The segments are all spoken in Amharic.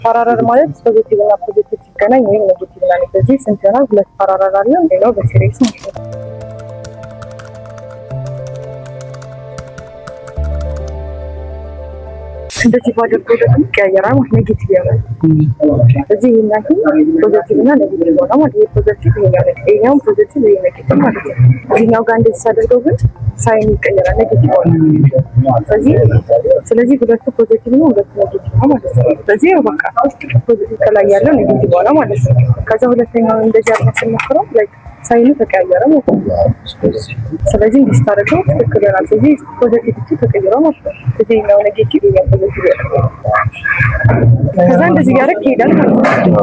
ፓራለል ማለት ፖዚቲቭ እና ፖዚቲቭ ሲገናኝ ወይም ኔጌቲቭ እና ኔጌቲቭ ስንት ይሆናል? ሁለት ፓራለል አለ። ሌላው በሲሪስ ነው። እንደዚህ ባደርገው ደግሞ ይቀያየራል ማለት ኔጌቲቭ ያለው እዚህ ይናኪ ፖዚቲቭ እና ኔጌቲቭ ሆነ ማለት ይሄ ፖዚቲቭ ይሄኛው ፖዚቲቭ ይሄ ኔጌቲቭ ማለት ነው። እዚህኛው ጋር እንደዚህ ሳደርገው ግን ሳይን ይቀየራል ኔጌቲቭ ሆነ። ስለዚህ ሁለቱ ፖዚቲቭ ነው፣ ሁለቱ ኔጌቲቭ ነው ማለት ነው። ስለዚህ በቃ ፖዚቲቭ ከላይ ያለው ኔጌቲቭ ሆነ ማለት ነው። ከዛ ሁለተኛው እንደዚህ አድርገን ስንሞክረው ላይክ ሳይኑ ተቀያየረ ማለት ነው። ስለዚህ እንዲስታረቀው ትክክል ይሆናል። ስለዚህ ፖዚቲቪቲ ተቀይሮ ማለት ነው። ስለዚህ ነው ኔጌቲቭ ነው ፖዚቲቭ ነው። ከዛ እንደዚህ ያደርግ ይሄዳል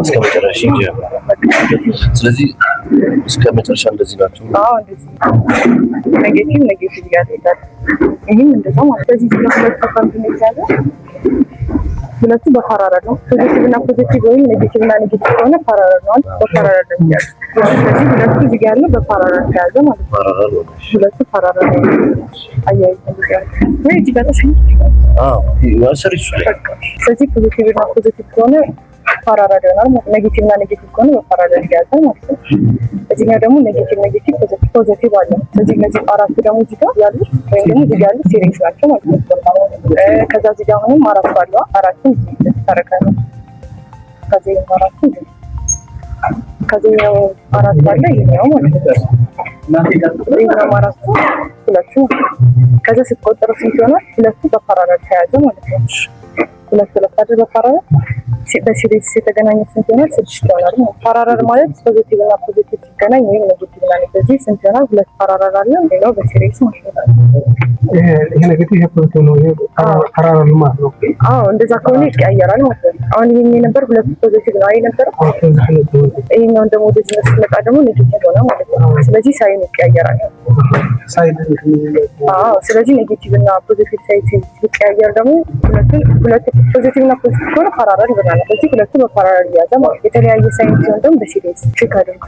እስከ መጨረሻ ይጀምራል። ስለዚህ እስከ መጨረሻ እንደዚህ ናቸው። አዎ እንደዚህ ኔጌቲቭ ያደርጋል። ይሄም እንደዛው ማለት ነው። ስለዚህ ሁለት ተካንት ነው ያለው። ሁለቱ በፓራለል ነው። ፖዚቲቭ እና ፖዚቲቭ ወይም ኔጌቲቭ እና ኔጌቲቭ ከሆነ ፓራለል ነው። በፓራለል ነው ያለው። ስለዚህ ሁለቱ እዚህ ጋር ያለው በፓራለል ተያዘ ማለት ነው። ፓራለል ነው። ሁለቱ ፓራለል ነው። አያይዘን ወይ እዚህ ጋር ተሰኝ። ያሰር ይችላል። ስለዚህ ፖዚቲቭ እና ፖዚቲቭ ከሆነ ፓራለል ይሆናል ማለት ነው። ኔጌቲቭ እና ኔጌቲቭ ከሆነ በፓራለል ተያዘ ማለት ነው። እዚህኛው ደግሞ ኔጌቲቭ ፖዚቲቭ አለ። ስለዚህ እነዚህ አራቱ ደግሞ እዚህ ጋር ያሉት ወይም ደግሞ እዚህ ጋር ያሉት ሲሪስ ናቸው ማለት ነው። ከዛ እዚህ ጋር አሁንም አራቱ አለ። አራቱን ተረካለ። ከዚህኛው አራቱ አለ። ይሄኛው ማለት ነው። ይሄኛው አራቱ ሁለቱ ከዛ ስትቆጥሩ ስንት ይሆናል? ሁለቱ በፓራለል ተያዘ ማለት ነው። ሁለቱ በፓራለል በሲሪስ የተገናኘ ስንት ይሆናል? 6 ይሆናል። ፓራለል ማለት ፖዚቲቭ እና ፖዚቲቭ ሲገናኝ ወይም ኔጌቲቭ እና ኔጌቲቭ ስንት ይሆናል? ሁለት ፓራለል አለ። ሌላው በሲሪስ ማለት ነው። ይሄ ኔጌቲቭ ፖዚቲቭ ነው። ይሄ ፓራለል ማለት ነው። አዎ እንደዛ ከሆነ ይቀያየራል ማለት ነው። አሁን ይሄን የነበር ሁለት ፖዚቲቭ ነው አይነበር? ይሄኛው ደግሞ ወደዚህ መስመጣ ደግሞ ኔጌቲቭ ሆነ ማለት ነው። ስለዚህ ሳይን ይቀያየራል። አዎ ስለዚህ ኔጌቲቭ እና ፖዚቲቭ ሳይን ሲቀያየር ደግሞ ሁለቱ ፖዚቲቭ እና ፖዚቲቭ ከሆነ ፓራለል ይሆናል። ስለዚህ ሁለቱ በፓራለል ያዘ ማለት የተለያየ ሳይን ሲሆን ደግሞ በሲሪስ ቼክ አድርጉ።